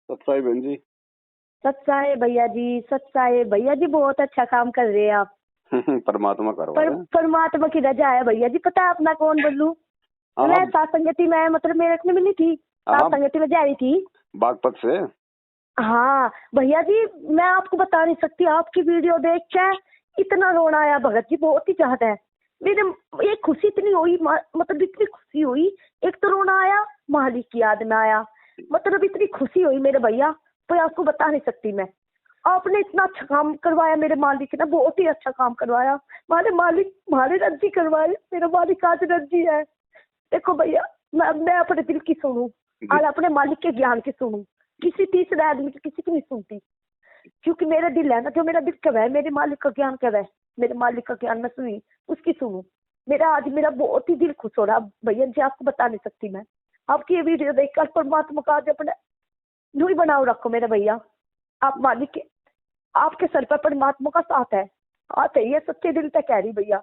सत्साई बहन जी। सत्साई भैया जी, सत्साई भैया जी, बहुत अच्छा काम कर रहे हैं आप। परमात्मा करवा रहे हैं। परमात्मा की रजा है भैया जी। पता है अपना कौन बोलूं? मैं सातसंगति में मतलब मेरे में मिली थी, सातसंगति में जा रही थी बागपत से। हाँ भैया जी, मैं आपको बता नहीं सकती, आपकी वीडियो देख के इतना रोना आया भगत जी, बहुत ही ज्यादा है। मेरे एक खुशी इतनी हुई, मतलब इतनी खुशी हुई। एक तो रोना आया, मालिक की याद में आया, मतलब इतनी खुशी हुई मेरे भैया, तो आपको बता नहीं सकती मैं। आपने इतना अच्छा काम करवाया मेरे मालिक ने, बहुत ही अच्छा काम करवाया। हमारे मालिक हमारे रज्जी करवाए, मेरा मालिक आज रज्जी है। देखो भैया, मैं अपने दिल की सुनूं और अपने मालिक के ज्ञान की सुनूं, किसी तीसरे आदमी की किसी की नहीं सुनती, क्योंकि मेरा दिल है ना, जो मेरा दिल कब है, मेरे मालिक का ज्ञान कब है, मेरे मालिक का ज्ञान मैं सुनी, उसकी सुनूं। मेरा बहुत ही दिल खुश हो रहा भैया जी, आपको बता नहीं सकती मैं। आपकी ये वीडियो देखकर परमात्मा का आज अपने यूं ही बनाओ रखो मेरे भैया। आप मालिक के, आपके सर पर परमात्मा का साथ है, हाथ है, ये सच्चे दिल तक कह रही भैया।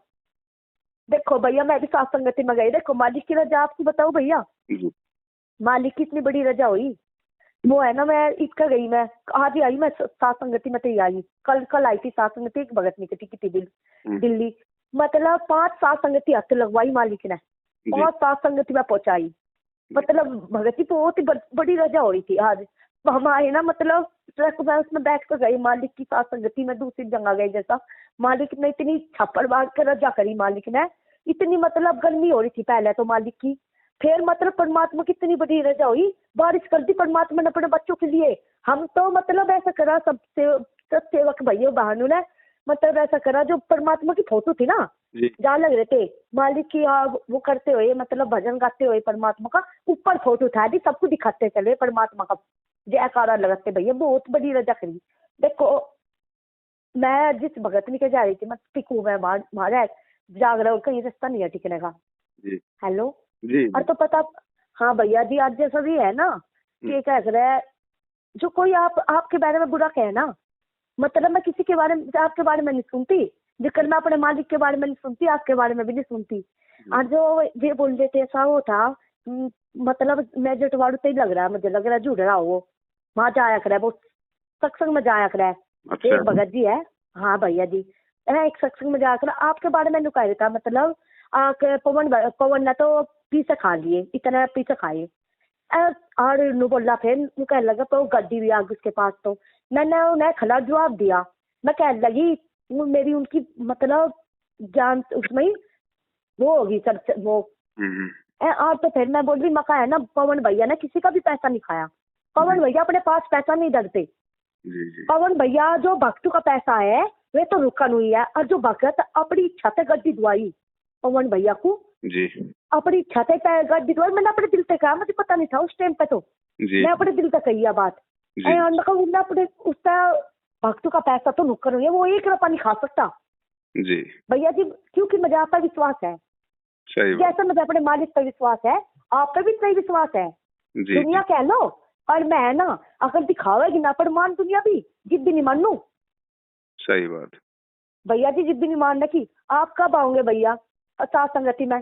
देखो भैया, मैं भी सात संगति में गई, देखो मालिक की रजा आपको बताऊं भैया, मालिक की इतनी बड़ी रजा हुई। वो है ना, मैं इसका गई, मैं आज ही आई, मैं सात संगति में तो आई, कल आई थी सात संगति, एक भगत निकटी की थी दिल्ली, मतलब 5 सात संगति हाथ लगवाई मालिक ने, और सात संगति में पहुंचाई। मतलब भगत जी बहुत ही बड़ी रजा हो रही थी आज। हम आए ना, मतलब ट्रक में उसमें बैठ कर गई मालिक की सात संगति में, दूसरी जगह गई जैसा। मालिक ने इतनी छप्पड़ बांध कर रजा करी मालिक ने, इतनी मतलब गर्मी हो रही थी पहले तो मालिक की, फिर मतलब परमात्मा की इतनी बड़ी रजा हुई, बारिश कर दी परमात्मा ने अपने बच्चों के लिए। हम तो मतलब ऐसा करा, सब सेवक भैया बहनों ने मतलब ऐसा करा, जो परमात्मा की फोटो थी ना जहाँ लग रहे थे मालिक की, वो करते हुए मतलब भजन गाते हुए परमात्मा का, ऊपर फोटो था दी, सबको दिखाते चले परमात्मा का जयकारा लगाते भैया, बहुत बड़ी रजा करी। देखो मैं जिस भगत के जा रही थी, मैं टिकू मैं मारा जाग रहा हूँ, कहीं रास्ता नहीं है टिकने का। हेलो जी। और तो पता, हाँ भैया जी, आज जैसा भी है ना कि क्या कह रहा है, जो कोई आपके बारे में बुरा कहे ना, मतलब मैं किसी के बारे में, आपके बारे में नहीं सुनती, जिक्र मैं अपने मालिक के बारे में नहीं सुनती, आपके बारे में भी नहीं सुनती। और जो ये बोल रहे थे ऐसा वो था, मतलब मैं जटवाड़ू से ही लग रहा है, मुझे लग रहा है जुड़ रहा वो, वहां जाया कर वो सत्संग में जाया कर। अच्छा। एक भगत जी है, हाँ भैया जी, एक सत्संग में जाया कर, आपके बारे में नुका था, मतलब पवन ने तो पीछे खा लिए, इतना पीछे खाए, और नु बोला, फिर नु कहने लगा तो गड्डी भी आ गई उसके पास, तो मैंने उन्हें खला जवाब दिया, मैं कहने लगी मेरी उनकी मतलब जान उसमें ही वो होगी सर वो। और तो फिर मैं बोल रही, मका है ना, पवन भैया ने किसी का भी पैसा नहीं खाया, पवन भैया अपने पास पैसा नहीं डरते। पवन भैया जो भक्त का पैसा है वे तो रुकन हुई है, और जो भगत अपनी इच्छा से गड्डी दुआई पवन भैया को जी, अपनी इच्छा से गड्डी दुआई, मैंने अपने दिल से कहा, मुझे पता नहीं था उस टाइम पे, तो मैं अपने दिल से कही बात, अपने उसका भक्त का पैसा तो नुक्कर हुई है, वो 1 रुपया नहीं खा सकता जी भैया जी, क्योंकि मुझे आप पर विश्वास है, जैसा मुझे अपने मालिक पर विश्वास है, आप पर भी सही विश्वास है। दुनिया कह लो, और मैं ना अगर दिखावेगी ना पर मान दुनिया भी, जिद्दी नहीं मानू। सही बात भैया जी, जिद्दी नहीं मानने की। आप कब आओगे भैया सात संगति में?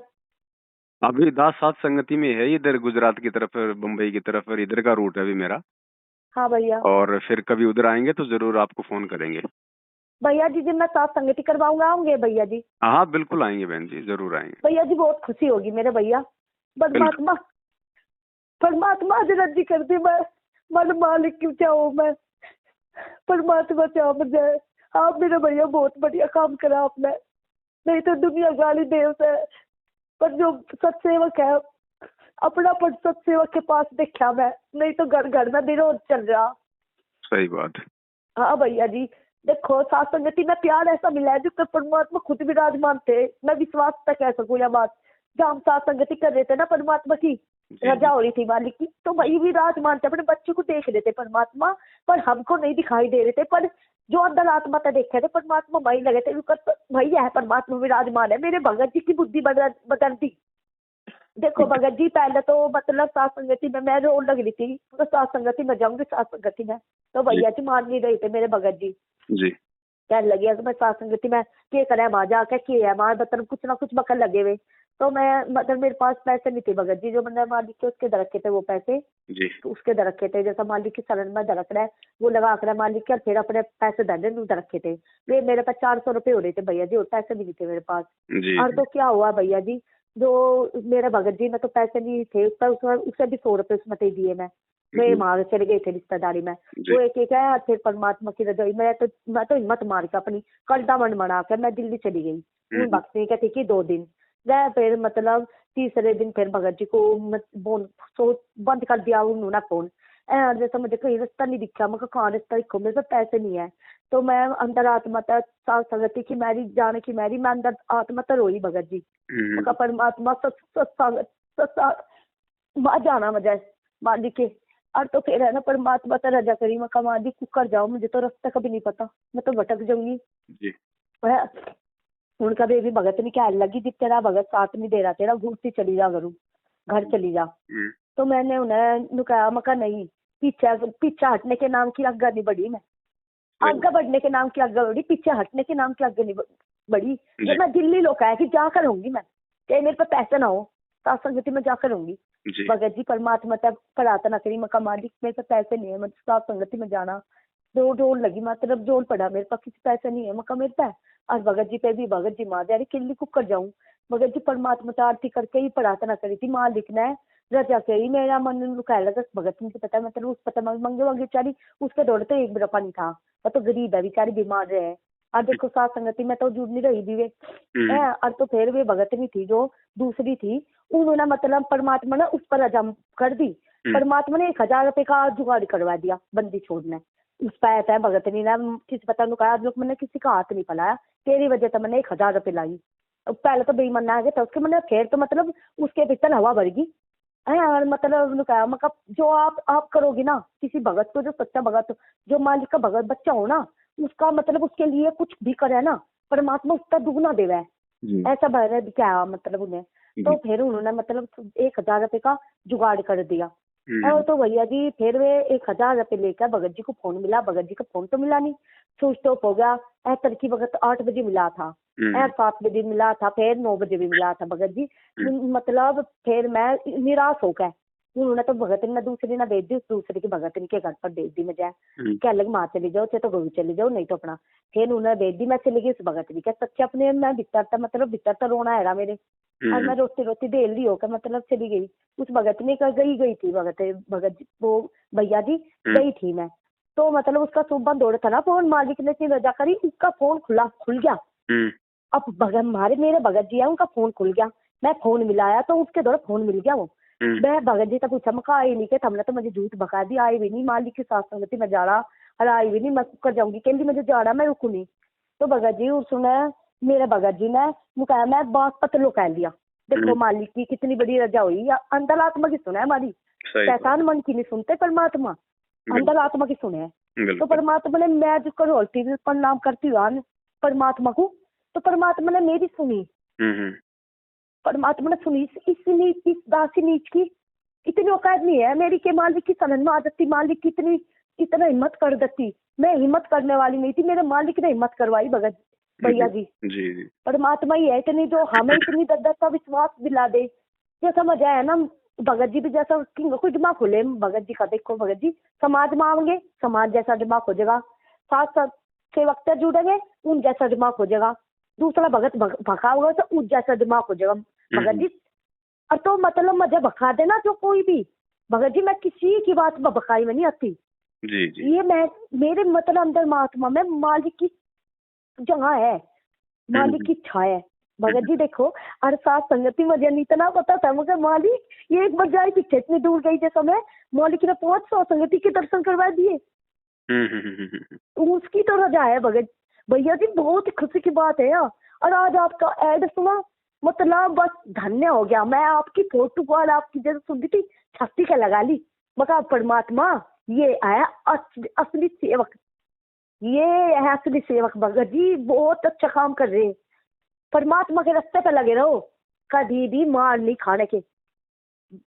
अभी 10 सात संगति में है, इधर गुजरात की तरफ, मुंबई की तरफ, इधर का रूट है अभी मेरा। हाँ भैया, और फिर कभी उधर आएंगे तो जरूर आपको फोन करेंगे भैया जी। जब मैं सात संगति करवाऊंगा आऊंगे भैया जी? हाँ बिल्कुल आएंगे बहन जी, जरूर आएंगे भैया जी, बहुत खुशी होगी मेरे भैया। परमात्मा परमात्मा जी कर दी, मैं मन मालिक क्यों चाहूँ मैं, परमात्मा चाह मुझे। आप मेरे भैया बहुत बढ़िया काम करा आपने, नहीं तो दुनिया गाली देव से, पर जो सत्सेवक है अपना पर सत्सेवक के पास देखा मैं, नहीं तो घर घर में विरोध चल रहा। सही बात। हाँ भैया जी, देखो सात संगति में प्यार ऐसा मिला है जो परमात्मा खुद विराजमान थे, मैं विश्वास तक कह सकूँ यह बात। जब हम सात संगति कर रहे थे ना, परमात्मा की रजा हो रही थी मालिक की, तो वही विराजमान थे, अपने बच्चों को देख रहे थे परमात्मा, पर हमको नहीं दिखाई दे रहे थे, पर जो अंदर आत्मा तक देखे थे परमात्मा वही लगे थे, वही है परमात्मा विराजमान है। मेरे भगत जी की बुद्धि बदल दी। देखो भगत जी, पहले तो मतलब सात संगति में मैं रो लग रही थी, तो सात संगति में जाऊंगी, सात संगति में तो भैया जी मान नहीं रहे थे मेरे भगत जी कहने लगे मैं सात संगति में के करे वहां जाके के है वहां बतन कुछ ना कुछ बकल लगे हुए, तो मैं मतलब मेरे पास पैसे नहीं थे भगत जी, जो मैंने मालिक के उसके दरखे थे वो पैसे, जी। तो उसके दरखे थे, जैसा मालिक की शरण में दरख रहा है वो लगा कर मालिक के, और फिर अपने पैसे धरने दरखे थे। वे मेरे पास 400 रुपए हो रहे थे भैया जी, और पैसे भी नहीं थे मेरे पास। जी। और तो क्या हुआ भैया जी, जो मेरा भगत जी में तो पैसे नहीं थे, उसे भी 100 रुपए उसमें दे दिए मैं वहां चले गए थे रिश्तेदारी में। जी। वो एक है, फिर परमात्मा की रजाई, मैं तो हिम्मत मार के अपनी कलटा मन बना के मैं दिल्ली चली गई उन भक्ति के थी 2 दिन गए। फिर मतलब तीसरे दिन फिर भगत जी को बंद कर दिया उन्होंने फोन। जैसा मुझे कहीं रास्ता नहीं दिखा, मैं कहा रास्ता दिखो, मेरे पास पैसे नहीं है। तो मैं अंदर आत्मा साथ संगति की मैरी जाने की मैरी, मैं अंदर आत्मा तो रोई भगत जी। मैं परमात्मा जाना मजा मालिक के। और तो फिर है ना परमात्मा तो रजा करी, मैं कहा मालिक कुकर जाओ, मुझे तो रास्ता कभी नहीं पता, मैं तो भटक जाऊंगी। उनका बेबी भगत नहीं कहने लगी, जिस तेरा भगत साथ नहीं दे रहा तेरा, घूमती चली जा करूँ, घर चली जा। तो मैंने उन्हें कहा, मैं कहा नहीं, पीछे हटने के नाम की आगे नहीं बढ़ी मैं, आगे बढ़ने के नाम की आगे बढ़ी, पीछे हटने के नाम की आगे नहीं बढ़ी। जब मैं दिल्ली लोग आया कि जाकर होंगी मैं, चाहे मेरे पे पैसे ना हो, सत्संगति में जाकर होंगी। भगत जी परमात्मा तब प्रार्थना करी, मैं कहा मालिक मेरे पे पैसे नहीं है, मैं सत्संगति में जाना जोर लगी, मतलब जोर पड़ा, मेरे पास किसी पैसे नहीं है, मैं कहा मेरे पे। और भगत जी पे भी भगत जी माँ जारी किल्ली कुकर जाऊं। भगत जी परमात्मा से आरती करके ही प्रार्थना करी थी, मालिक ने रजा करी, मेरा मन कह लगा भगत जी पता है, मतलब उस पता मंगे मंगे बेचारी, उसके दौड़ तो एक बरपा नहीं था, वो तो गरीब है बेचारी, बीमार रहे। और देखो साथ संगति में तो जुड़ नहीं रही थी वे। और तो फिर वे भगत नहीं थी जो दूसरी थी, उन्होंने मतलब परमात्मा ने उस पर रजा कर दी। परमात्मा ने 1000 रुपए का जुगाड़ करवा दिया बंदी छोड़ने उस पैसा है भगत नहीं ना, किसी पता नहीं कहा, मैंने किसी का हाथ नहीं फैलाया, तेरी वजह से मैंने 1000 रुपए लाई। पहले तो बेईमान आ गया था उसके, मैंने फिर तो मतलब उसके भीतर हवा भर गई है। मतलब जो आप करोगे ना किसी भगत को, जो सच्चा भगत, जो मालिक का भगत बच्चा हो ना, उसका मतलब उसके लिए कुछ भी करे ना, परमात्मा उसका दुगना देवे, ऐसा भर क्या मतलब उन्हें। तो फिर उन्होंने मतलब 1000 रुपए का जुगाड़ कर दिया। और तो भैया जी फिर वे 1000 रुपए लेकर भगत जी को फोन मिला, भगत जी का फोन तो मिला नहीं, स्विच ऑफ हो गया। तड़की वक्त 8 बजे मिला था, 7 बजे मिला था, फिर 9 बजे भी मिला था भगत जी। मतलब फिर मैं निराश हो गया, उन्होंने तो भगत ने दूसरी ना भेज दी, दूसरे की भगत के घर पर भेज दी। मैं जाए क्या लग माँ चली जाओ, चाहे तो गोभी चली जाओ, नहीं तो अपना। फिर उन्होंने भेज दी, मैं चली गई उस भगत क्या सच्चे अपने, मैं भीतर मतलब भीतर तो रोना है मेरे। और मैं रोती रोती देर ली होकर मतलब चली गई उस भगत ने गई थी भगत जी वो भैया जी गई थी मैं। तो मतलब उसका सुबह दौड़ था ना फोन, मालिक ने इतनी रजा करी, उसका फोन खुल गया। अब भगत मेरे भगत जी है, उनका फोन खुल गया, मैं फोन मिलाया तो उसके द्वारा फोन मिल गया। वो मैं भगत जी से पूछा, मैं आई नहीं के, हमने तो मुझे झूठ बका दी, आई भी नहीं, मालिक के साथ संगति में जा रहा, अरे आई भी नहीं, मैं कर जाऊंगी, कहती मुझे जा रहा, मैं रुकू नहीं। तो भगत जी सुना मेरे भगत जी ने मुकाया, मैं बात पतलो कह लिया, देखो मालिक की कितनी बड़ी रजा हुई, अंदर आत्मा की सुना है हमारी, शैतान मन की नहीं सुनते, परमात्मा अंदर आत्मा की सुने है। तो परमात्मा ने, मैं जिसको रोलती प्रणाम करती हूँ परमात्मा को, तो परमात्मा ने मेरी सुनी, परमात्मा ने सुनी। इस दासी नीच की इतनी औकात नहीं है मेरी के मालिक की सलन में आ जाती, मालिक की इतना हिम्मत कर देती, मैं हिम्मत करने वाली नहीं थी, मेरे मालिक ने हिम्मत करवाई भगत भैया जी। परमात्मा ही है इतनी जो हमें इतनी दर्द का विश्वास दिला दे, जो समझ आया ना भगत जी भी जैसा कोई दिमाग खोले भगत जी का, देखो भगत जी समाज में आएंगे, समाज जैसा दिमाग हो जाएगा, साथ साथ सेवक से जुड़ेंगे उन जैसा दिमाग हो जाएगा, दूसरा भगत भखा होगा तो उस जैसा दिमाग हो जाएगा भगत जी। और तो मतलब मुझे भखा देना जो कोई भी भगत जी, मैं किसी की बात में भखाई में नहीं आती जी। ये मैं मेरे मतलब अंदर महात्मा में मालिक की जगह है, मालिक की इच्छा है भगत जी। देखो और साथ संगति मुझे नहीं इतना पता था, मगर मालिक ये एक बार जाए पीछे इतनी दूर गई थे समय, मालिक ने 500 संगति के दर्शन करवा दिए, उसकी तो रजा है भगत भैया जी, बहुत ही खुशी की बात है यार। और आज आपका ऐड सुना, मतलब बस धन्य हो गया मैं, आपकी फोटो कॉल आपकी जैसे सुनती थी छत्ती का लगा ली, मगर परमात्मा ये आया असली सेवक, ये है असली सेवक भगत जी, बहुत अच्छा काम कर रहे हैं, परमात्मा के रास्ते पे लगे रहो, कभी भी मार नहीं खाने के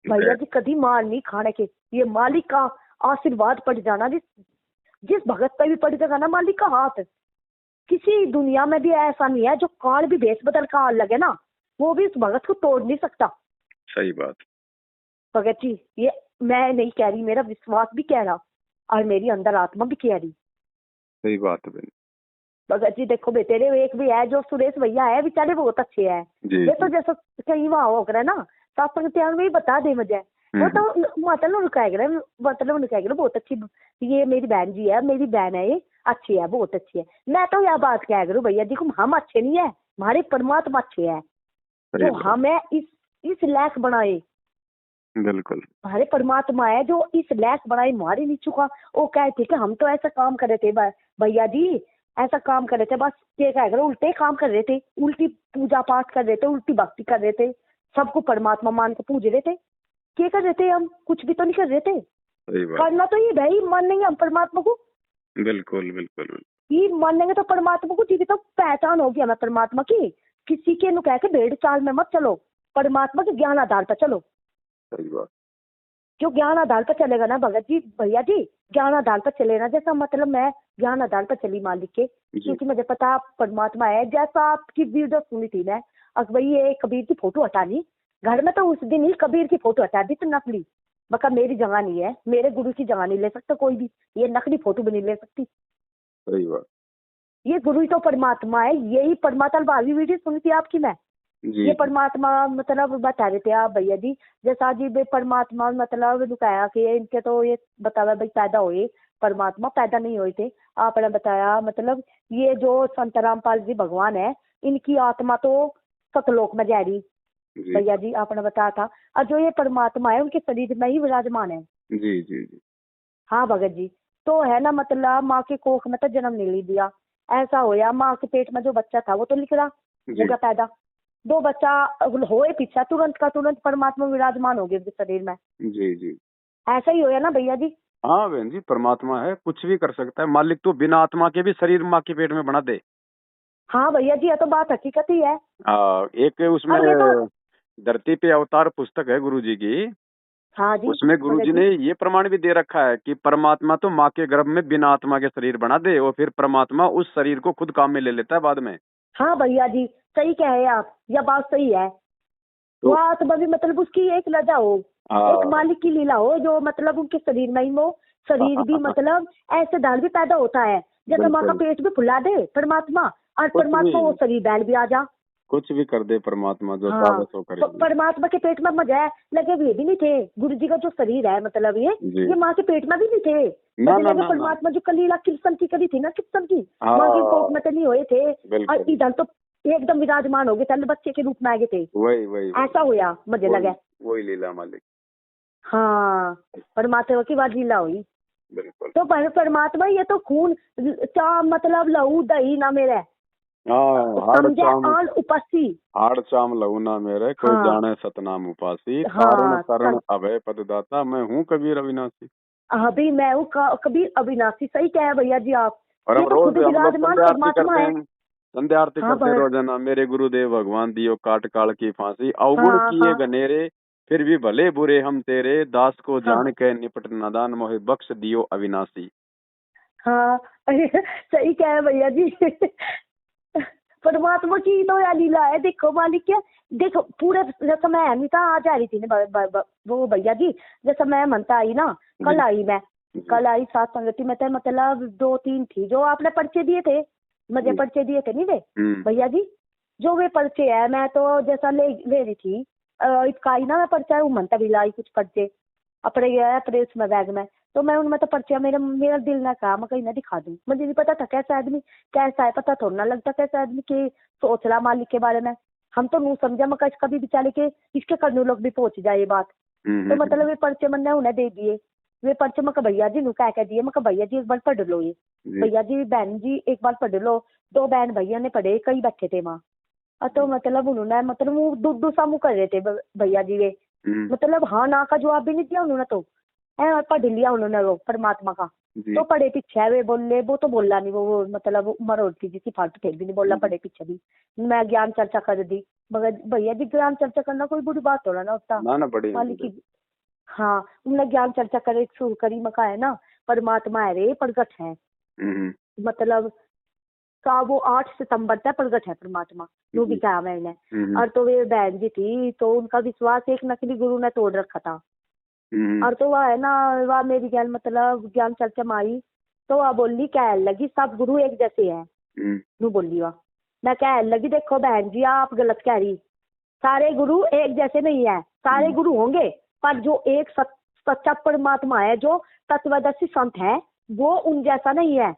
भैया जी, कभी मार नहीं खाने के। ये मालिक का आशीर्वाद पड़ जाना, जिस भगत पे भी पड़ जाएगा ना मालिक का हाथ, किसी दुनिया में भी ऐसा नहीं है जो काल भी भेष बदल का लगे ना, वो भी उस भगत को तोड़ नहीं सकता। सही बात। भगत जी ये मैं नहीं कह रही, मेरा विश्वास भी कह रहा और मेरी अंदर आत्मा भी कह रही। सही बात है बहन। भगत जी देखो बेटे रे, एक भी है जो सुरेश भैया है, बेचारे बहुत अच्छे हैं। जी ये तो जी। जैसा कहीं वहाँ हो गया ना, सत्संग त्याग में ही बता दे मुझे। वो तो मतलब उनका बहुत अच्छी, ये मेरी बहन जी है, मेरी बहन है, ये अच्छी है, बहुत अच्छी है। मैं तो यह बात कह करूँ भैया जी को, हम अच्छे नहीं है, हमारे परमात्मा अच्छे है सही जो बात। हमें इस लायक बनाए। बिल्कुल। हमारे परमात्मा है जो इस लायक बनाए, मारे नहीं चुका। वो कहते कि हम तो ऐसा काम कर रहे थे भैया जी, ऐसा काम कर रहे थे, बस ये कह करो उल्टे काम कर रहे थे, उल्टी पूजा पाठ कर रहे थे, उल्टी भक्ति कर रहे थे, सबको परमात्मा मान के पूज रहे थे। क्या कर रहे थे हम? कुछ भी तो नहीं कर रहे थे। सही बात। करना तो ये भाई, मानेंगे हम परमात्मा को, बिल्कुल बिल्कुल। ये मानेंगे तो परमात्मा को, जी तो पहचान होगी हमें परमात्मा की। किसी के नु कह के भेड़ चाल में मत चलो, परमात्मा के ज्ञान आधार पर चलो। सही बात। जो ज्ञान आधार पर चलेगा ना भगत जी भैया जी, ज्ञान आधार पर चलेगा, जैसा मतलब मैं ज्ञान आधार पर चली मालिक के, क्योंकि मुझे पता परमात्मा है। जैसा आपकी वीडियो सुनी थी मैं, अब भाई ये कबीर की फोटो हटानी घर में, तो उस दिन ही कबीर की फोटो हटा दी, तो नकली बका मेरी जगह नहीं है, मेरे गुरु की जगह नहीं ले सकता कोई भी, ये नकली फोटो भी नहीं ले सकती। सही बात। ये गुरु ही तो परमात्मा है, यही परमात्मा भावी वीडियो सुनी थी आपकी मैं। जी ये परमात्मा मतलब बता रहे थे आप भैया जी, जैसा जी बे परमात्मा मतलब दिखाया कि इनके तो ये बताया भाई पैदा हुए, परमात्मा पैदा नहीं हुए थे। आपने बताया मतलब ये जो संत रामपाल जी भगवान है, इनकी आत्मा तो सतलोक में जा रही जी। भैया जी, आपने बताया था। और जो ये परमात्मा है उनके शरीर में ही विराजमान है। जी जी जी। हाँ भगत जी, तो है ना मतलब माँ के कोख में तो जन्म नहीं ले दिया, ऐसा होया माँ के पेट में जो बच्चा था वो तो निकला, हो जी गया पैदा, दो बच्चा होए पीछा, तुरंत का तुरंत परमात्मा विराजमान हो गए उसके शरीर में। जी जी। ऐसा ही होया ना भैया जी। हाँ बहन जी, परमात्मा है, कुछ भी कर सकता है मालिक, तो बिना आत्मा के भी शरीर माँ के पेट में बना दे। हाँ भैया जी, ये तो बात हकीकत ही है। एक उसमें और ये तो धरती पे अवतार पुस्तक है गुरु जी की, हाँ जी उसमें गुरु भगत जी जी। ने ये प्रमाण भी दे रखा है कि परमात्मा तो माँ के गर्भ में बिना आत्मा के शरीर बना दे, और फिर परमात्मा उस शरीर को खुद काम में ले लेता है बाद में। हाँ भैया जी सही कहे आप, यह बात सही है। वो तो आत्मा भी मतलब उसकी एक लजा हो, एक हाँ मालिक की लीला हो, जो मतलब उनके शरीर में ही वो शरीर भी मतलब ऐसे दाल भी पैदा होता है, जैसे माँ का बिल्कुल। पेट भी फुला दे परमात्मा, और कुछ परमात्मा वो भी शरीर बैल भी आ जा। कुछ भी कर दे परमात्मा, जो हाँ चाहे सो करे। तो परमात्मा के पेट में मजा है लगे हुए भी नहीं थे, गुरु जी का जो शरीर है मतलब जी। ये माँ के पेट में भी नहीं थे। ना मुझे ना लगे ना ना। परमात्मा जो कलीला कृष्ण की करी थी ना, कृष्ण की माँ के कोख हाँ में तो नहीं हुए थे, और बिल्कुल। इधर तो एकदम विराजमान हो गए थे, बच्चे के रूप में आ गए थे। वही वही वही ऐसा हुआ मुझे लगा। वही लीला मालिक। हाँ परमात्मा की बात लीला हुई। बिल्कुल। तो परमात्मा ये तो खून चा मतलब लहू दही ना मेरे, हाँ हाड़ समझे चाम, आन उपस्सी। हाड़ चाम लहू ना मेरे, कोई हाँ जाने सतनाम उपासी, तारण हाँ शरण अभय पद दाता, मैं हूँ कबीर अविनाशी। अभी मैं हूँ कबीर अविनाशी, सही क्या है भैया जी आप। और ये हम तो खुद लोग विराजमान संध्या आरती परमात्मा करते है। हैं, संध्या आरती हाँ करते हैं रोजाना, मेरे गुरुदेव भगवान दियो काट काल की फांसी, अवगुण हाँ किए हाँ गनेरे, फिर भी भले बुरे हम तेरे, दास को हाँ जान के निपट नादान, मोहि बख्श दियो अविनाशी। हाँ सही क्या है भैया जी परमात्मा की तो यह लीला है। देखो मालिक क्या, देखो पूरे जैसा मैं अमिता आ जा रही थी ना वो भैया जी, जैसा मैं मनता आई ना, कल आई मैं, कल आई सात संगति में थे, मतलब 2-3 थी जो आपने पर्चे दिए थे, मुझे पर्चे दिए थे नहीं वे भैया जी, जो वे पर्चे है मैं तो जैसा ले रही थी इसका आई ना मैं पर्चा वो मनता भी लाई कुछ पर्चे अपने गया प्रेस में बैग में, तो मैं उनमें तो पर्चा मेरा दिल ना कहा मैं कहीं ना दिखा दूं, मुझे नहीं पता था कैसा आदमी कैसा है, पता थोड़ा ना लगता कैसा आदमी के सोच रहा मालिक के बारे में। हम तो नहीं समझा मैं कभी बेचारे के इसके करने लोग भी पहुंच जाए ये बात। तो मतलब ये पर्चे मैंने उन्हें दे दिए, वे पर्चे मैं भैया जी नु कह दिए, मैं भैया जी एक बार पढ़ लो ये, भैया जी बहन जी एक बार पढ़ लो। 2 बहन भैया ने पढ़े, कई बैठे थे वहाँ, तो मतलब उन्होंने मतलब वो दूसरा मुँह कर रहे थे भैया जी वे, मतलब हाँ ना का जवाब भी नहीं दिया उन्होंने, तो है पढ़ लिया उन्होंने वो परमात्मा का। तो पढ़े पीछे वे बोले, वो तो बोला नहीं, वो मतलब उम्र होती जिसकी फालतू फिर भी नहीं बोला, पढ़े पीछे भी मैं ज्ञान चर्चा कर दी, मगर भैया जी ज्ञान चर्चा करना कोई बुरी बात हो रहा ना उसका ना ना बढ़िया मालिक की। हाँ उन्होंने ज्ञान चर्चा करे शुरू करी, मका है ना परमात्मा है रे प्रगट है, मतलब का वो 8 सितंबर तक प्रगट है परमात्मा। नो भी कहा मैंने। हम्म। और तो वे बहन जी थी तो उनका विश्वास एक नकली गुरु ने तोड़ रखा था। और तो वह है ना, वह मेरी ज्ञान मतलब ज्ञान चर्चा में आई तो वह बोली कह लगी सब गुरु एक जैसे हैं। नू बोली वह, मैं कह लगी देखो बहन जी आप गलत कह रही, सारे गुरु एक जैसे नहीं है, सारे गुरु होंगे पर जो एक सच्चा परमात्मा है जो तत्वदर्शी संत है वो उन जैसा नहीं है।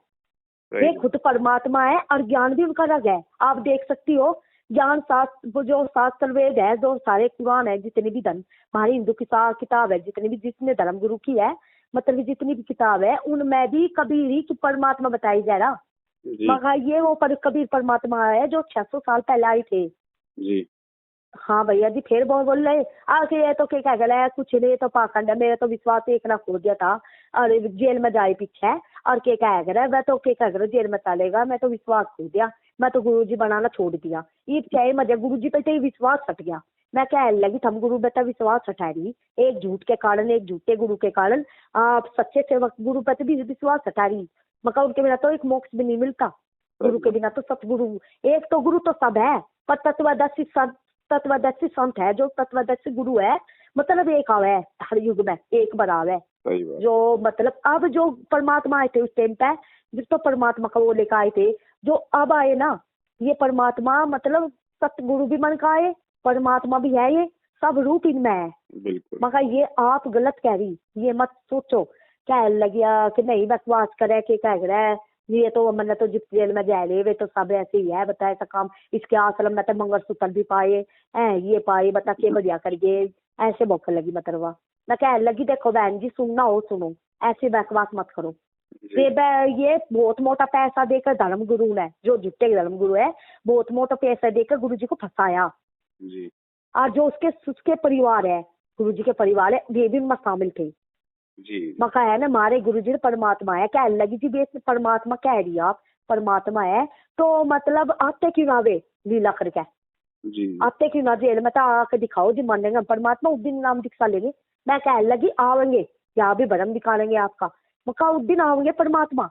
वे खुद परमात्मा है और ज्ञान भी उनका अलग है। आप देख सकती हो ज्ञान शास्त्र वो जो शास्त्र वेद है जो सारे कुरान है जितने भी धर्म हमारी हिंदू की किताब है जितनी भी जितने धर्म गुरु की है मतलब जितनी भी किताब है उनमें भी कबीर ही की परमात्मा बताई जा रहा। मगर ये वो कबीर परमात्मा है जो 600 साल पहले आए थे जी। हाँ भैया जी फिर बहुत बोल रहे आगे ये तो क्या गला है कुछ नहीं तो पाखंड है मेरा तो विश्वास एक ना खो दिया था और जेल में जाए पीछे और क्या कह रहा है मैं तो क्या कह रहा जेल में चलेगा मैं तो विश्वास खो दिया मैं तो गुरुजी बनाना छोड़ दिया ये चाहे मजे गुरुजी पे तो विश्वास हट गया। मैं कह लगी थम गुरु बेटा विश्वास हटा रही एक झूठ के कारण एक झूठे गुरु के कारण आप सच्चे सेवक गुरु पे भी विश्वास हटा रही मगर उनके बिना तो एक मोक्ष भी नहीं मिलता गुरु के बिना तो सतगुरु एक तो गुरु तो सब है पर तत्वदर्शी संत है जो तत्वदर्शी गुरु है मतलब एक आवे है हर युग में एक बराबर है जो मतलब अब जो परमात्मा आए थे उस टाइम पे जिसको परमात्मा का वो लेकर आए थे जो अब आए ना ये परमात्मा मतलब सतगुरु भी मन का आए परमात्मा भी है ये सब रूप इनमें है मगर ये आप गलत कह रही ये मत सोचो कह लगिया कि नहीं बकवास करे कि कह रहा है ये तो मैंने तो जिस जेल में जा रहे वे तो सब ऐसे ही है बता ऐसा काम इसके आश्रम में तो मंगलसूत्र भी पाए ये पाए बता के बढ़िया करके ऐसे भूख लगी मतलब मैं कह लगी देखो बहन जी सुनना हो सुनो ऐसे बकवास मत करो ये बहुत मोटा पैसा देकर धर्म गुरु ने जो झूठे धर्म गुरु है बहुत मोटा पैसा देकर गुरु जी को फंसाया और जो उसके परिवार है गुरु जी के परिवार है वे भी उनमें शामिल थे जी मका है ना हमारे गुरु जी परमात्मा है कह लगी जी बेस परमात्मा कह रही आप परमात्मा है तो मतलब आते क्यों ना वे लीला करके जी आते क्यों ना जेल में तो आके दिखाओ जी मानेंगे परमात्मा उस दिन नाम दिखा लेंगे। मैं कह लगी आवेंगे यहाँ भी भरम दिखाएंगे आपका मका उस दिन आवेंगे परमात्मा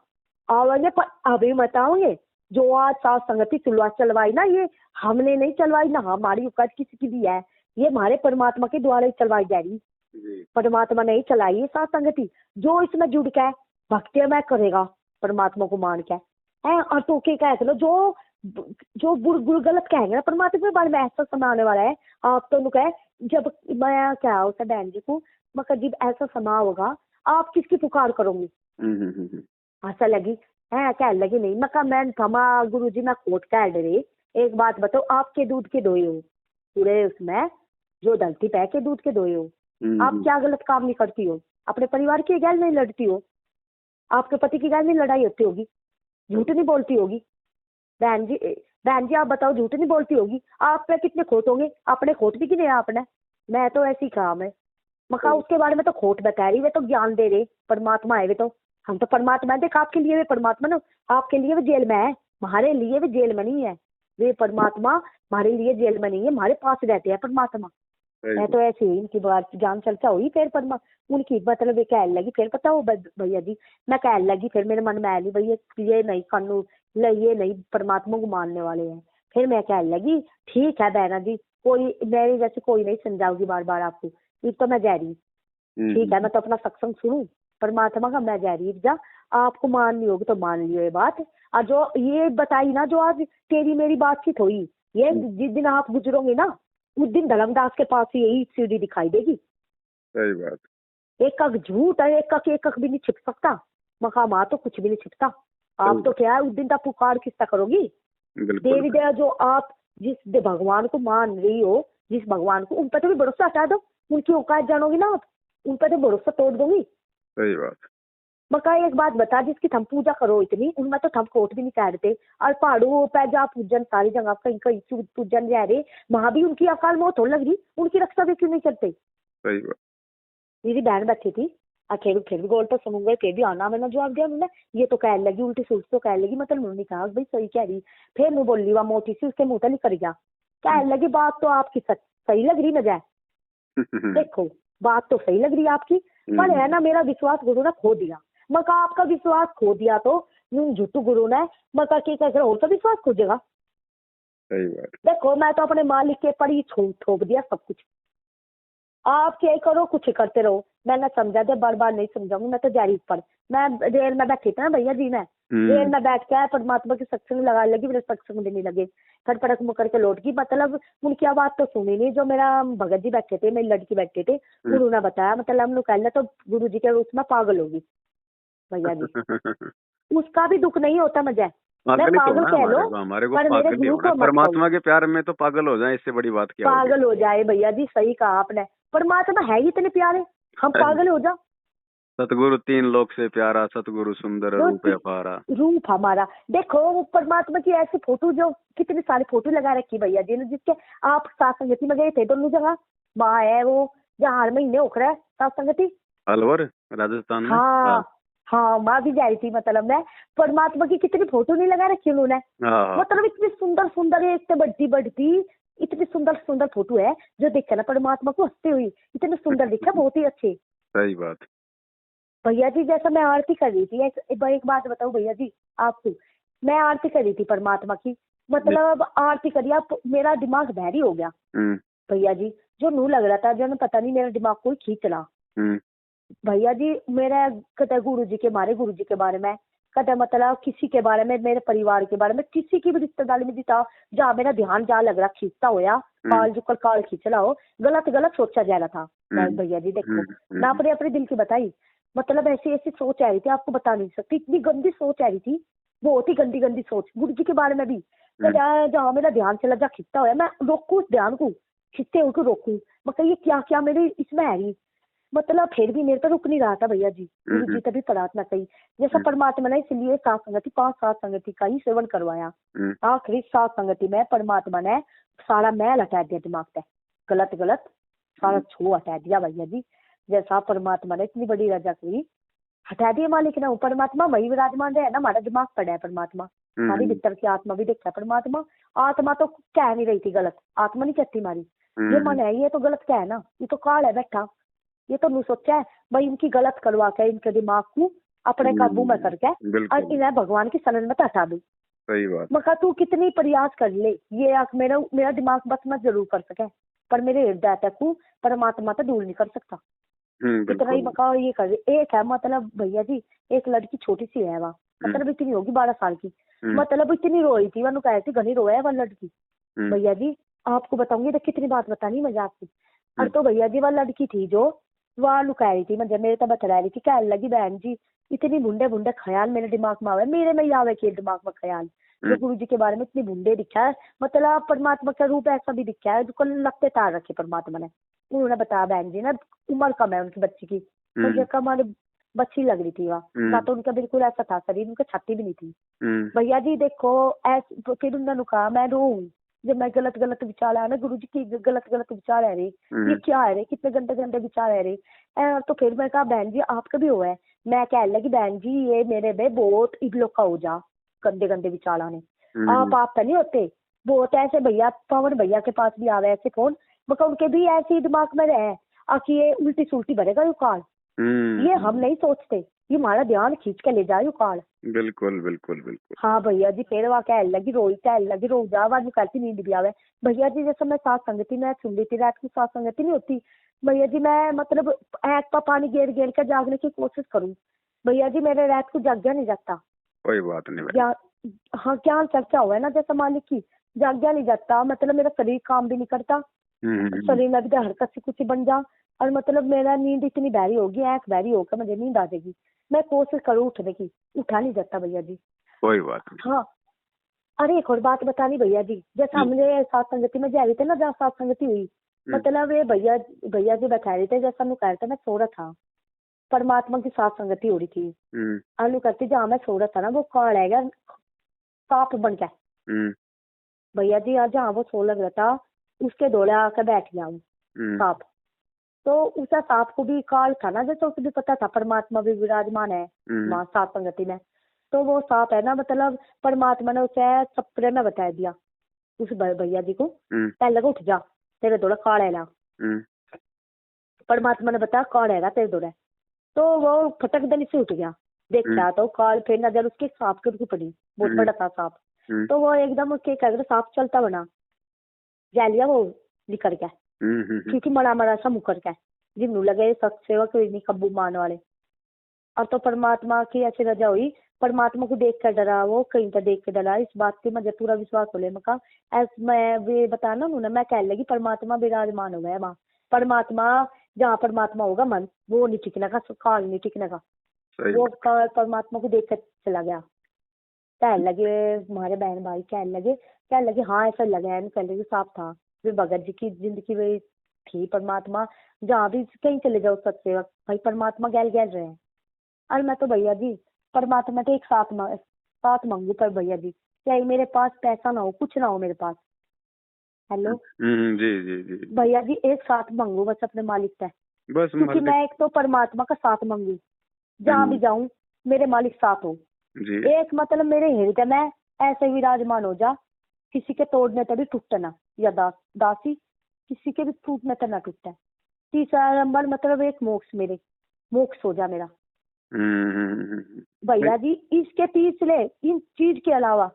आवेंगे पर अभी मत आओगे जो आज सात संगति चलवाई ना ये हमने नहीं चलवाई ना हमारी औकात किसी की भी है ये हमारे परमात्मा के द्वारा ही चलवाई जा रही परमात्मा नहीं चलाई साथ संगति जो इसमें जुड़ के भक्ति में करेगा परमात्मा को मान के है और तो क्या कह लो जो गुरु गलत कहेंगे ना परमात्मा के बारे में ऐसा समय आने वाला है आप तो कहे जब मैं क्या उसे बहन जी को मगर जब ऐसा समय होगा आप किसकी पुकार करोगी ऐसा लगी है कह लगी नहीं मैं थमा गुरु जी मैं खोट कह रही एक बात बताओ आपके दूध के दोए हो पूरे उसमें जो धरती पे के दूध के दोए हो आप क्या गलत काम नहीं करती हो अपने परिवार की गैल नहीं लड़ती हो आपके पति की गैल नहीं लड़ाई होती होगी झूठ नहीं बोलती होगी बहन जी आप बताओ झूठ नहीं बोलती होगी आप पे कितने खोट होंगे अपने खोट भी गिने आपने मैं तो ऐसी काम है मका उसके बारे में तो खोट बता रही वे तो ज्ञान दे रहे परमात्मा है वे तो हम तो परमात्मा है देख आपके लिए वे परमात्मा ना आपके लिए वे जेल में है हमारे लिए वे जेल में नहीं है वे परमात्मा हमारे लिए जेल में नहीं है हमारे पास रहते हैं परमात्मा। मैं तो ऐसे ही इनकी बात जान चर्चा हुई फिर उनकी मतलब कह लगी फिर पता हो भैया जी मैं कह लगी फिर मेरे मन में आई भैया ये नहीं कानून ये नहीं परमात्मा को मानने वाले हैं फिर मैं कह लगी ठीक है बहना जी कोई मेरी जैसे कोई नहीं समझाऊगी बार बार आपको एक तो मैं जा रही ठीक है मैं तो अपना सत्संग सुनूं परमात्मा का मैं जा रही जा आपको माननी होगी तो मान लियो ये बात और जो ये बताई ना जो आज तेरी मेरी बातचीत हुई ये जिस दिन आप गुजरोगे ना उस दिन धर्मदास के पास यही सीढ़ी दिखाई देगी। सही बात एक झूठ है एक भी नहीं छिप सकता मकाम तो कुछ भी नहीं छिपता आप तो क्या है उस दिन तक पुकार किसका करोगी देवी देव जो आप जिस भगवान को मान रही हो जिस भगवान को उन पर तो भी भरोसा हटा दो उनकी औकात जानोगी ना आप उन पर तो भरोसा तोड़ दोगी। सही बात मका एक बात बता जिसकी थम पूजा करो इतनी उनमें तो थम कोट भी नहीं कहते और पहाड़ों पे जा पूजन सारी जगह कहीं कहीं पूजन जा रहे वहां भी उनकी अकाल मौत हो लग रही उनकी रक्षा भी क्यों नहीं करते। सही बात मेरी बहन बैठी थी फिर भी गोल तो समझ गए फिर भी आना मैंने जवाब दिया उन्होंने ये तो कह लगी उल्टी सोच तो कह लगी मतलब उन्होंने कहा भाई सही कह रही फिर मैं बोली वह मोटी सी उसके मुंह नहीं कर गया कह लगी बात तो आपकी सही लग रही न जाए देखो बात तो सही लग रही है आपकी पर है ना मेरा विश्वास गुरु ने खो दिया मका आपका विश्वास खो दिया तो झूठू गुरु ने मका क्या और का विश्वास खोजेगा सही बात। देखो मैं तो अपने मालिक के पर ही थोप दिया सब कुछ। आप क्या करो कुछ करते रहो, मैंने समझा दे, बार बार नहीं समझाऊंगी, मैं तो जा रही ऊपर। मैं रेल में बैठी थी ना भैया जी, मैं रेल में बैठ के परमात्मा के सत्संग लगाने लगी, मेरे सत्संग भी नहीं लगे, फटफड़क मुकर के लौट गई। मतलब उनकी आवाज तो सुनी नहीं, जो मेरा भगत जी बैठे थे, मेरी लड़की बैठे थे, उन्होंने बताया। मतलब हम लोग कहना तो गुरु जी के रूप में पागल होगी भैया जी। उसका भी दुख नहीं होता मुझे, मैं पागल कह लो, पर मेरे गुरु को मत परमात्मा के प्यार में तो पागल हो जाए, इससे बड़ी बात क्या पागल हो जाए भैया जी, सही कहा आपने। परमात्मा है ही इतने प्यारे, हम पागल हो जा। सतगुरु 3 लोक से प्यारा, सतगुरु सुंदर रूप है अपारा। रूप हमारा, देखो वो परमात्मा की ऐसी फोटो, जो कितनी सारी फोटो लगा रखी भैया जी ने, जिसके आप सातसंगति में गए थे दोनों जगह। माँ है वो, जहाँ हर महीने होकर है सातसंगति, अलवर राजस्थान में। हाँ हाँ, माँ भी जा रही थी। मतलब मैं परमात्मा की कितनी फोटो नहीं लगा रखी उन्होंने। मतलब इतनी सुंदर सुंदर है, इतने बढ़ती बढ़ती, इतनी सुंदर सुंदर फोटो है, जो देखा ना परमात्मा को हंसते हुई, इतने सुंदर दिखा, बहुत ही अच्छे। सही बात भैया जी, जैसा मैं आरती कर रही थी, एक बात बताऊं भैया जी आपको, मैं आरती कर रही थी परमात्मा की, मतलब आरती करी, अब मेरा दिमाग बहरी हो गया भैया जी। जो नू लग रहा था, जो पता नहीं मेरा दिमाग कोई खींच रहा भैया जी। मेरा कदा गुरु जी के बारे में, कदा मतलब किसी के बारे में, मेरे परिवार के बारे में, किसी की भी रिश्तेदारी में था, जहाँ मेरा ध्यान जहाँ लग रहा खींचता होया, काल जो काल खींचला हो, गलत गलत सोचा जा रहा था भैया जी। देखो मैं अपने अपने दिल की बताई, मतलब ऐसी ऐसी सोच आ रही थी, आपको बता नहीं सकती, इतनी गंदी सोच आ रही थी, बहुत ही गंदी गंदी सोच गुरु जी के बारे में भी। जहाँ मेरा ध्यान चला, जा खींचता होया, मैं रोकू उस ध्यान को, खींचते हुए रोकू, मतलब ये क्या क्या मेरे इसमें है रही। मतलब फिर भी मेरे पर रुक नहीं रहा था भैया जी। गुरु जी तभी प्रार्थना कही, जैसा परमात्मा ने इसलिए सात संगति, 5 सात संगति का ही सेवन करवाया। आखिरी सात संगति में परमात्मा ने सारा मैल हटा दिया दिमाग से, गलत गलत सारा छो हटा दिया भैया जी। जैसा परमात्मा ने इतनी बड़ी रजा करी, हटा दिया मालिक ने। परमात्मा वही विराजमान है ना, हमारा दिमाग पड़ा है परमात्मा, हमारी भीतर की आत्मा भी देखा परमात्मा। आत्मा तो कह नहीं रही थी गलत, आत्मा नहीं कहती हमारी, ये मन है ये तो गलत क्या है ना, ये तो काल है बैठा, ये तो नहीं सोचा है भाई इनकी गलत करवा के, इनके दिमाग को अपने काबू में करके और इन्हें भगवान की शरण में हटा दू। सही बात। मका तू कितनी प्रयास कर ले, ये मेरा दिमाग बस मत जरूर कर सके, पर मेरे हृदय तक परमात्मा तो दूर नहीं कर सकता। इतना ही मका ये कर। एक है मतलब भैया जी, एक लड़की छोटी सी है, वह मतलब इतनी होगी 12 साल की, मतलब इतनी रोई थी, वह कह थी घनी रोया वह लड़की भैया जी। आपको बताऊंगी तो कितनी बात बतानी मजा आपकी। और तो भैया जी वह लड़की थी जो वह लुका रही थी, मुझे मेरे तो बता रही थी, कह लगी बहन जी इतनी बुंडे बुंडे ख्याल मेरे दिमाग में आवे, मेरे में ही आवे के दिमाग में ख्याल, जो गुरु जी के बारे में इतनी बुंडे दिखा है, मतलब परमात्मा का रूप ऐसा भी दिखा है, जो लगते तार रखे परमात्मा ने। उन्होंने बताया बहन जी ना, उम्र कम है उनकी बच्ची की, मुझे कम बच्ची लग रही थी वह, ना तो उनका बिल्कुल ऐसा था शरीर, उनका छाती भी नहीं थी भैया जी। देखो फिर उन्होंने कहा मैं रो, जब मैं गलत गलत विचार आया ना, गुरु जी की गलत गलत विचार है रे, ये क्या है रे, कितने गंदे गंदे विचार है रे। तो फिर मैं कहा बहन जी आपका भी हुआ है, मैं कह लगी बहन जी ये मेरे में बहुत इबलो का हो जा, गंदे गंदे विचार आने, आप तो नहीं होते बहुत ऐसे। भैया पवन भैया के पास भी आवे ऐसे फोन, मतलब उनके भी ऐसे ही दिमाग में रहे आखिर ये उल्टी सुल्टी भरेगा यू काल, ये हम नहीं सोचते, ये हमारा ध्यान खींच के ले जाए यू काल। बिल्कुल बिल्कुल बिल्कुल। हाँ भैया जी, फिर वहाँ कह लगी रो जा, आज करती नींद भी आवे भैया जी। जैसे मैं सात संगति में सुन रही थी, रात की सात संगति नहीं होती भैया जी, मैं मतलब एक पा पानी गेर गेर कर जागने की कोशिश करूँ भैया जी, मेरे रात को जागया नहीं जाता। कोई बात नहीं हाँ ज्ञान चर्चा हुआ है ना जैसा मालिक की, जागया नहीं जाता, मतलब मेरा शरीर काम भी नहीं करता, शरीर में भी हरकत से कुछ बन जा, और मतलब मेरा नींद इतनी बहरी होगी, आंख बहरी होकर मुझे नींद आ जाएगी, मैं कोशिश करूँ उठने की, उठा नहीं जाता भैया जी। कोई बात नहीं। हाँ अरे एक और बात बतानी भैया जी, जैसा हमने सात संगति में जा रहे थे ना, जहाँ सात संगति हुई, मतलब ये भैया जी बता रहे थे, जैसा कह रहे थे मैं सो रहा था, परमात्मा की सात संगति हो रही थी, अनु करती जहाँ मैं सो रहा था ना, वो कौन है सांप बन के भैया जी, आज जहाँ वो सो लग रहा था उसके दौड़े आकर बैठ गया हूँ सांप। तो उस सांप को भी काल था ना, जैसे उसे भी पता था परमात्मा भी विराजमान है वहाँ सात संगति में, तो वो सांप है ना, मतलब परमात्मा ने उसे सपने में बता दिया उस भैया जी को, पहले लगा उठ जा तेरे दौड़ा काल है ना, परमात्मा ने बताया काल है ना तेरे दौड़ा, तो वो फटक दनी से उठ गया, देखा तो काल, फिर नजर उसके सांप के ऊपर पड़ी, बहुत बड़ा था सांप, तो वो एकदम उसके क्या कहते साफ चलता बना लिया वो निकल गया क्योंकि मरा मरा सा मुकर गया जिन्नू लगे सत सेवक नहीं कब्बू मान वाले। और तो परमात्मा की ऐसी रजा हुई, परमात्मा को देख कर डरा, वो कहीं तो देख के डरा। इस बात की मुझे पूरा विश्वास हो ले मका ऐसा मैं वे बताना उन्होंने मैं कह लगी परमात्मा विराजमान हो गया वहाँ। परमात्मा जहाँ परमात्मा होगा मन वो नहीं टिकने का, काल नहीं टिकने का। वो काल परमात्मा को देख कर चला गया। कह लगे हमारे बहन भाई कह लगे हाँ ऐसा लगा है, कह लगे साफ था। वे भगत जी की जिंदगी वही थी। परमात्मा जहाँ भी कहीं चले जाओ सत्सेवक भाई परमात्मा गैल गैल रहे हैं। और मैं तो भैया जी परमात्मा तो एक साथ मांगू पर भैया जी चाहे मेरे पास पैसा ना हो कुछ ना हो मेरे पास। हेलो जी जी जी भैया जी एक साथ मांगू बस अपने मालिक से, बस क्योंकि मैं एक तो परमात्मा का साथ मांगू जहाँ भी जाऊं मेरे मालिक साथ हो जी। एक मतलब मेरे हृदय में ऐसे विराजमान हो जा किसी के तोड़ने तभी टूटना ना, या दासी किसी के भी टूटने तक ना टूटे। तीसरा नंबर मतलब एक मोक्ष हो जा मेरा। भैया जी इसके तीसरे इन चीज के अलावा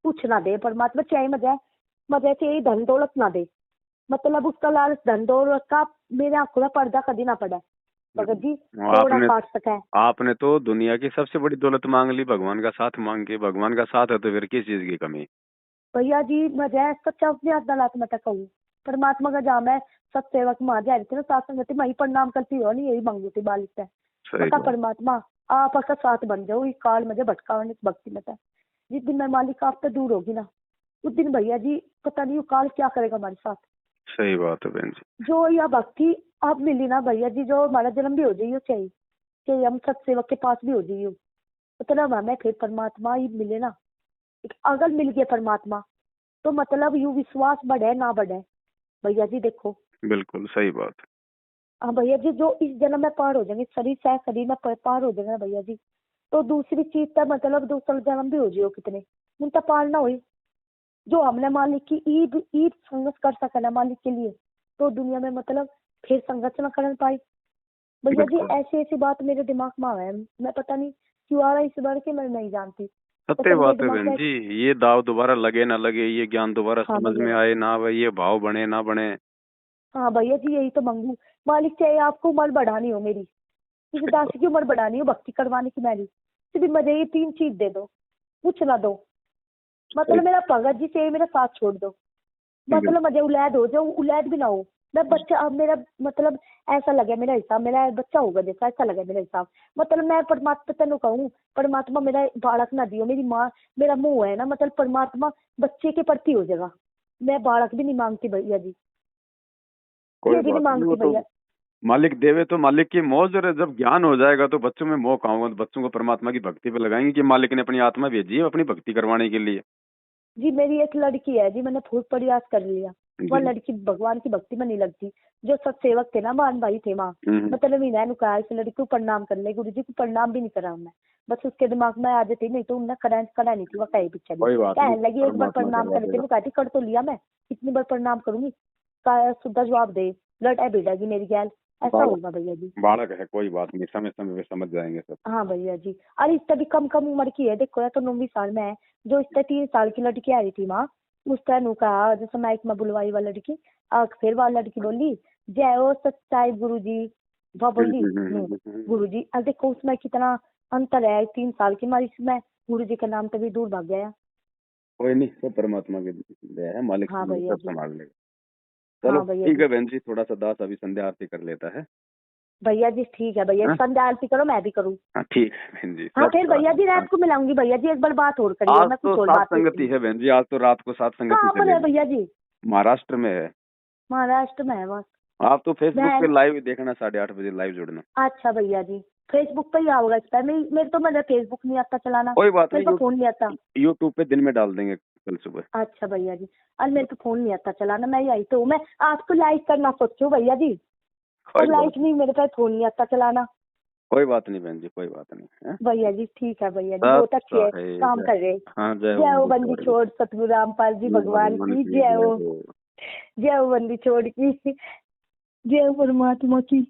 कुछ ना दे परमात्मा, चाहे मजे चाहिए धन दौलत ना दे, मतलब उसका लालच धन दौलत का मेरे आंखों में पर्दा कभी ना पड़े भगत जी थोड़ा काट सके। आपने तो दुनिया की सबसे बड़ी दौलत मांग ली भगवान का साथ मांग के, भगवान का साथ है तो फिर किस चीज की कमी। भैया जी मजा सच्चा अपने अदालत में तक कहूँ परमात्मा का जहाँ मैं सत्सेवक माँ जा रही थी ना सासंगति मैं ही प्रणाम करती हो नहीं यही मांगू थी बालिक से बता परमात्मा आपका साथ बन जाओ इस काल मुझे भटका भक्ति में था। जिस दिन मैं मालिक आप तो दूर होगी ना उस दिन भैया जी पता नहीं काल क्या करेगा हमारे साथ। सही बात है बहन जी। जो यह भक्ति आप मिली ना भैया जी जो हमारा जन्म भी हो जाइए चाहिए हम सत्सेवक के पास भी हो जाइए मतलब हमें फिर परमात्मा ही मिले ना। अगर मिल गया परमात्मा तो मतलब यू विश्वास बढ़े ना बढ़े भैया जी देखो। बिल्कुल सही बात। हाँ भैया जी जो इस जन्म में पार हो जाएंगे शरीर में पार हो जाएंगे भैया जी तो दूसरी चीज का मतलब दूसरा जन्म भी हो जाओ कितने उनका पार ना हुई जो हमने मालिक की ईद संघर्ष कर सके ना मालिक के लिए तो दुनिया में मतलब फिर संघर्ष न कर पाई। भैया जी ऐसी बात मेरे दिमाग में है मैं पता नहीं क्यों आ रहा इस बार के मैं नहीं जानती। सत्य बात है बहन जी, ये दाव दोबारा लगे ना लगे, ये ज्ञान दोबारा समझ में आए ना आए, ये भाव बने ना बने। हाँ भैया जी यही तो मांगू मालिक चाहे आपको उम्र बढ़ानी हो मेरी किसी दासी की उम्र बढ़ानी हो भक्ति करवाने की मेरी सिर्फ मुझे ये 3 चीज दे दो कुछ ना दो मतलब मेरा भगत जी से मेरा साथ छोड़ दो मतलब मुझे औलाद हो जाओ औलाद भी ना हो मैं बच्चा अब मेरा मतलब ऐसा लगे मेरा हिसाब मेरा बच्चा होगा जैसा ऐसा लगे मेरा हिसाब मतलब मैं परमात्मा तेन कहूँ परमात्मा मेरा बालक ना दियो मेरी माँ मेरा मुंह है ना मतलब परमात्मा बच्चे के प्रति हो जाएगा मैं बालक भी नहीं मांगती भैया जी ये भी नहीं मांगती भैया। मालिक देवे तो मालिक की मौज और जब ज्ञान हो जाएगा तो बच्चों में मोह कहाँ होगा, बच्चों को परमात्मा की भक्ति पे लगाएंगे कि मालिक ने अपनी आत्मा भेजी है अपनी भक्ति करवाने के लिए। जी मेरी एक लड़की है जी मैंने खूब प्रयास कर लिया वो लड़की भगवान की भक्ति में नहीं लगती जो सत्सेवक थे ना मान भाई थे माँ मतलब मैंने कहा इस लड़की को प्रणाम कर ले गुरु जी को प्रणाम भी नहीं करा मैं बस उसके दिमाग में आ जाती नहीं तो उन्हें करा नहीं थी वो कहे पीछे कहने लगी एक बार प्रणाम कर लेती कहती कर तो लिया मैं कितनी बार प्रणाम करूंगी सीधा जवाब दे लड़ाई भिड़ेगी मेरी गैल ऐसा होगा भैया जी। बालक है कोई बात नहीं समय समय समझ जाएंगे सब। हाँ भैया जी अरे इससे भी कम उम्र की है देखो या तो 9 साल में है जो इससे 3 साल की लड़की आ रही थी माँ उस तरह कहा जैसे माइक में बुलवाई वाली लड़की फिर वाली लड़की बोली जय हो सच्चाई गुरु जी वह बोली गुरु जी अब देखो उसमें कितना अंतर है 3 साल की हमारी इसमें गुरु जी के नाम पे भी दूर भाग गया। कोई नहीं सब परमात्मा की दया है मालिक सब संभाल लेगा। चलो ठीक है बहन जी थोड़ा सा दास अभी संध्या आरती कर लेता है। भैया जी ठीक है भैया संध्या आरती करो मैं भी करूँ। ठीक है बहन जी। हाँ फिर भैया जी रात को मिलाऊंगी भैया जी एक बार बात और करिए आज तो सात संगति है बहन जी आज तो रात को सात संगति कहाँ पर है भैया जी? महाराष्ट्र में है। महाराष्ट्र में है बस। आप तो फेसबुक पे लाइव देखना 8:30 बजे लाइव जुड़ना। अच्छा भैया जी फेसबुक पे ही आओगा इस टाइम मेरे तो मेरा फेसबुक नहीं आता चलाना कोई बात नहीं मेरे को फोन नहीं आता यूट्यूब पे दिन में डाल देंगे कल सुबह। अच्छा भैया जी और मेरे को फोन नहीं आता चलाना मैं यही तो मैं आपको लाइक करना सोचूं भैया जी और लाइक नहीं मेरे पास फोन नहीं आता चलाना। कोई बात नहीं बहन जी कोई बात नहीं भैया जी ठीक है भैया जी बहुत अच्छे है काम कर रहे। जय हो बंदी छोड़ सतगुरु रामपाल जी भगवान की जय हो बंदी छोड़ की जय हो परमात्मा की।